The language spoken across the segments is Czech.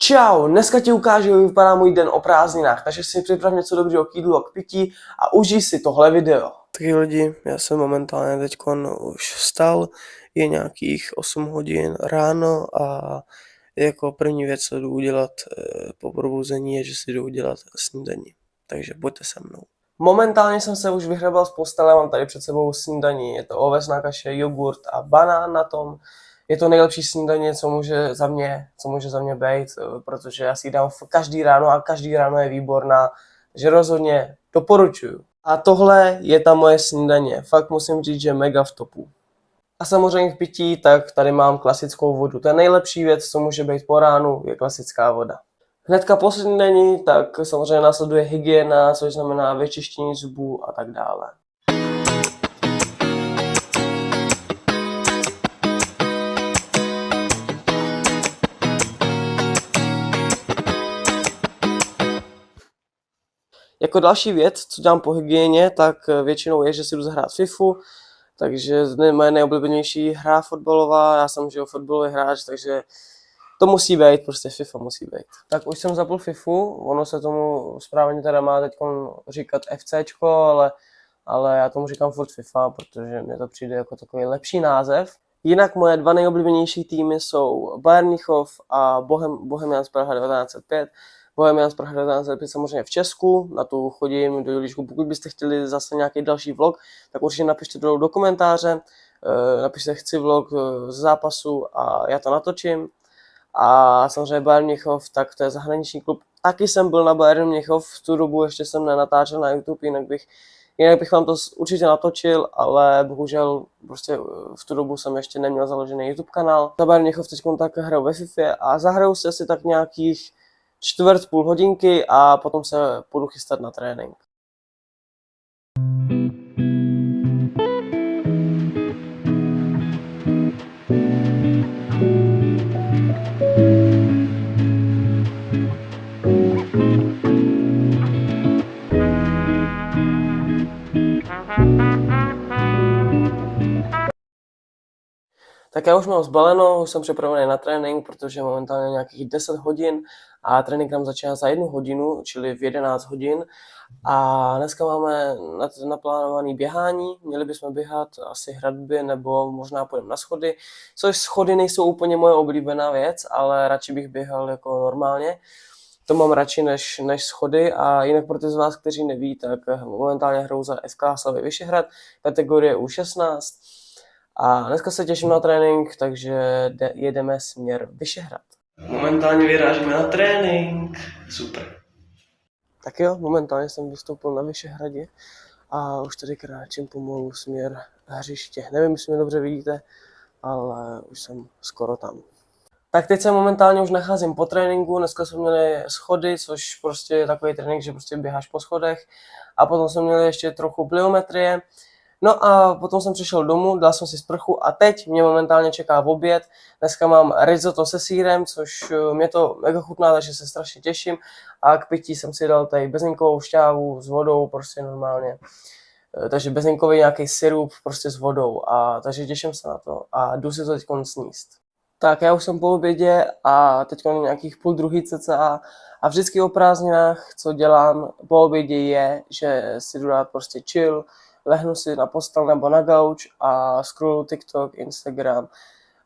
Čau, dneska ti ukážu, jak vypadá můj den o prázdninách, takže si připrav něco dobrého k jídlu a k pití a užij si tohle video. Taky lidi, já jsem momentálně teďkon už vstal, je nějakých 8 hodin ráno a jako první věc, co jdu udělat po probuzení, je, že si jdu udělat snídaní. Takže pojďte se mnou. Momentálně jsem se už vyhrabal z postele, mám tady před sebou snídaní, je to ovesná kaše, jogurt a banán na tom. Je to nejlepší snídaně, co může za mě být, protože já si ji dám každý ráno a každý ráno je výborná, takže rozhodně doporučuju. A tohle je ta moje snídaně, fakt musím říct, že mega v topu. A samozřejmě k pití, tak tady mám klasickou vodu. To je nejlepší věc, co může být po ránu, je klasická voda. Hnedka po snídani, tak samozřejmě následuje hygiena, což znamená vyčištění zubů a tak dále. Jako další věc, co dělám po hygieně, tak většinou je, že si jdu zahrát FIFU, takže moje nejoblíbenější hra fotbalová, já jsem fotbalový hráč, takže to musí být, prostě FIFA musí být. Tak už jsem zapl FIFU, ono se tomu správně teda má teď říkat FCčko, ale já tomu říkám furt FIFA, protože mně to přijde jako takový lepší název. Jinak moje dva nejoblíbenější týmy jsou Bayern Mnichov a Bohemians Praha 1905. Bohemians Praha 1905 samozřejmě v Česku, na tu chodím do Julíčku. Pokud byste chtěli zase nějaký další vlog, tak určitě napište dolů do komentáře, napište chci vlog z zápasu a já to natočím. A samozřejmě Bayern Mnichov, tak to je zahraniční klub. Taky jsem byl na Bayern Mnichov, v tu dobu ještě jsem nenatáčel na YouTube, jinak bych vám to určitě natočil, ale bohužel prostě v tu dobu jsem ještě neměl založený YouTube kanál. Za Bayern Mnichov teď tak hraju ve FIFA a zahraju se asi tak nějakých půl hodinky a potom se půjdu chystat na trénink. Tak já už mám zbaleno, už jsem připravený na trénink, protože momentálně nějakých 10 hodin a trénink nám začíná za 1 hodinu, čili v 11 hodin. A dneska máme naplánované běhání, měli bychom běhat asi hradby nebo možná půjdeme na schody, což schody nejsou úplně moje oblíbená věc, ale radši bych běhal jako normálně. To mám radši než schody a jinak pro ty z vás, kteří neví, tak momentálně hraju za FK Slavia Vyšehrad, kategorie U16. A dneska se těším na trénink, takže jedeme směr Vyšehrad. Momentálně vyrážíme na trénink. Super. Tak jo, momentálně jsem vystoupil na Vyšehradě a už tady kráčím pomalu směr hřiště. Nevím, jestli mě dobře vidíte, ale už jsem skoro tam. Tak teď se momentálně už nacházím po tréninku, dneska jsme měli schody, což prostě je takový trénink, že prostě běháš po schodech. A potom jsme měli ještě trochu pliometrie. No a potom jsem přišel domů, dal jsem si sprchu a teď mě momentálně čeká oběd. Dneska mám risotto se sýrem, což mě to mega chutná, takže se strašně těším. A k pití jsem si dal tady bezlinkovou šťávu s vodou, prostě normálně. Takže bezlinkový nějaký sirup prostě s vodou. A takže těším se na to a jdu si to teď sníst. Tak já už jsem po obědě a teď nějakých 12:30 cca a vždycky o prázdninách, co dělám po obědě je, že si jdu dát prostě chill, lehnu si na postel nebo na gauč a scrolluju TikTok, Instagram.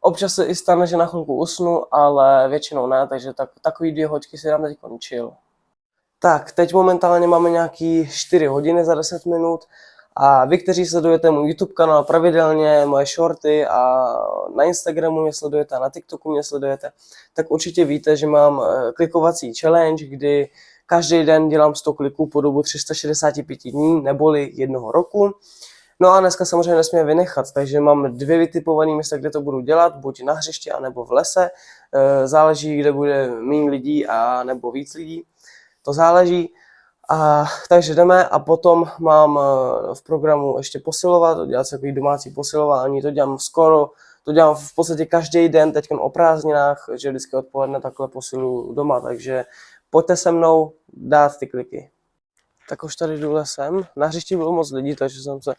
Občas se i stane, že na chvilku usnu, ale většinou ne, takže takový 2 hodiny si dám teď chill. Tak, teď momentálně máme nějaký 4 hodiny za 10 minut a vy, kteří sledujete můj YouTube kanál pravidelně, moje shorty a na Instagramu mě sledujete a na TikToku mě sledujete, tak určitě víte, že mám klikovací challenge, kdy každý den dělám 100 kliků po dobu 365 dní, neboli 1 roku. No a dneska samozřejmě nesmím vynechat, takže mám 2 vytipované místa, kde to budu dělat, buď na hřišti, anebo v lese. Záleží, kde bude méně lidí a nebo víc lidí. To záleží. Takže jdeme a potom mám v programu ještě posilovat, dělat takový domácí posilování, to dělám v podstatě každý den, teď o prázdninách, že vždycky odpoledne takhle posiluju doma, takže pojďte se mnou dát ty kliky. Tak už tady jdu lesem. Na hřišti bylo moc lidí, takže jsem se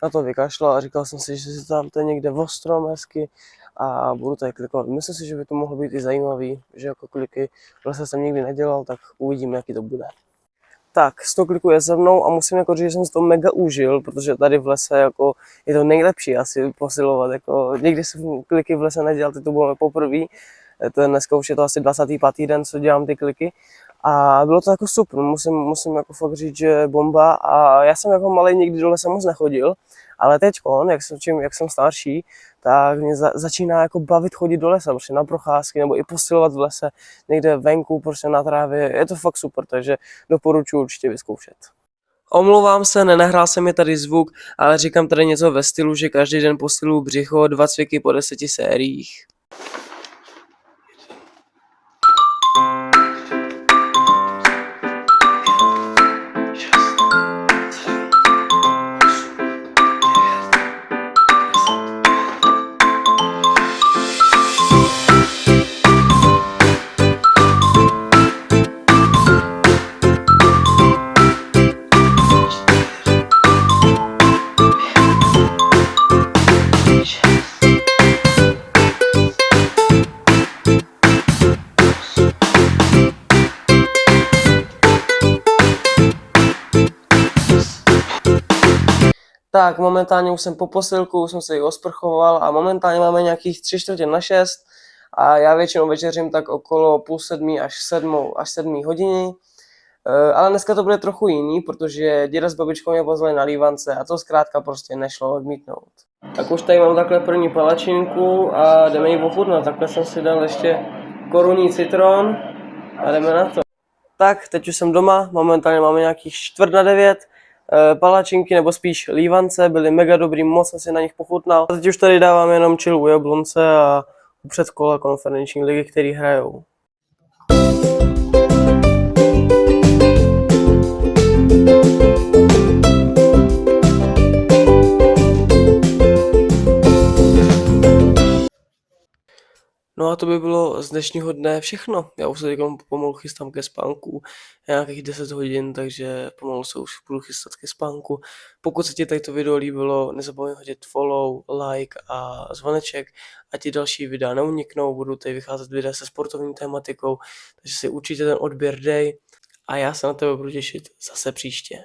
na to vykašlal a říkal jsem si, že si tam to někde ostrom hezky a budu tady klikovat. Myslím si, že by to mohlo být i zajímavý, že jako kliky v lese jsem nikdy nedělal, tak uvidíme, jaký to bude. Tak, 100 kliků je se mnou a musím jako říct, že jsem si to mega užil, protože tady v lese jako je to nejlepší asi posilovat. Jako, nikdy jsem kliky v lese nedělal, teď to bylo poprvé. Dneska už je to asi 25. den, co dělám ty kliky. A bylo to jako super, musím jako fakt říct, že bomba. A já jsem jako malej nikdy do lesa moc nechodil, ale teďkon, jak jsem starší, tak mě začíná jako bavit chodit do lesa, prostě na procházky nebo i posilovat v lese, někde venku, prostě na trávě, je to fakt super, takže doporučuji určitě vyzkoušet. Omlouvám se, nenahrál se mi tady zvuk, ale říkám tady něco ve stylu, že každý den posiluju břicho, 2 cviky po 10 sériích. Tak, momentálně už jsem po posilku, už jsem se ji osprchoval a momentálně máme nějakých 6:45 a já většinou večeřím tak okolo 6:30 až 7 hodiny. Ale dneska to bude trochu jiný, protože děda s babičkou mě pozvali na lívance a to zkrátka prostě nešlo odmítnout. Tak už tady mám takhle první palačinku a jdeme ji ochutnat. Takhle jsem si dal ještě korunní citron a jdeme na to. Tak, teď už jsem doma, momentálně máme nějakých 8:45. Palačinky, nebo spíš lívance, byly mega dobrý, moc jsem si na nich pochutnal. A teď už tady dávám jenom chill u Jablonce a u předkola konferenční ligy, který hrajou. No a to by bylo z dnešního dne všechno. Já už se teď pomalu chystám ke spánku, nějakých 10 hodin, takže pomalu se už budu chystat ke spánku. Pokud se ti tady to video líbilo, nezapomeň hodit follow, like a zvoneček, ať ti další videa neuniknou, budu tady vycházet videa se sportovní tématikou, takže si určitě ten odběr dej a já se na tebe budu těšit zase příště.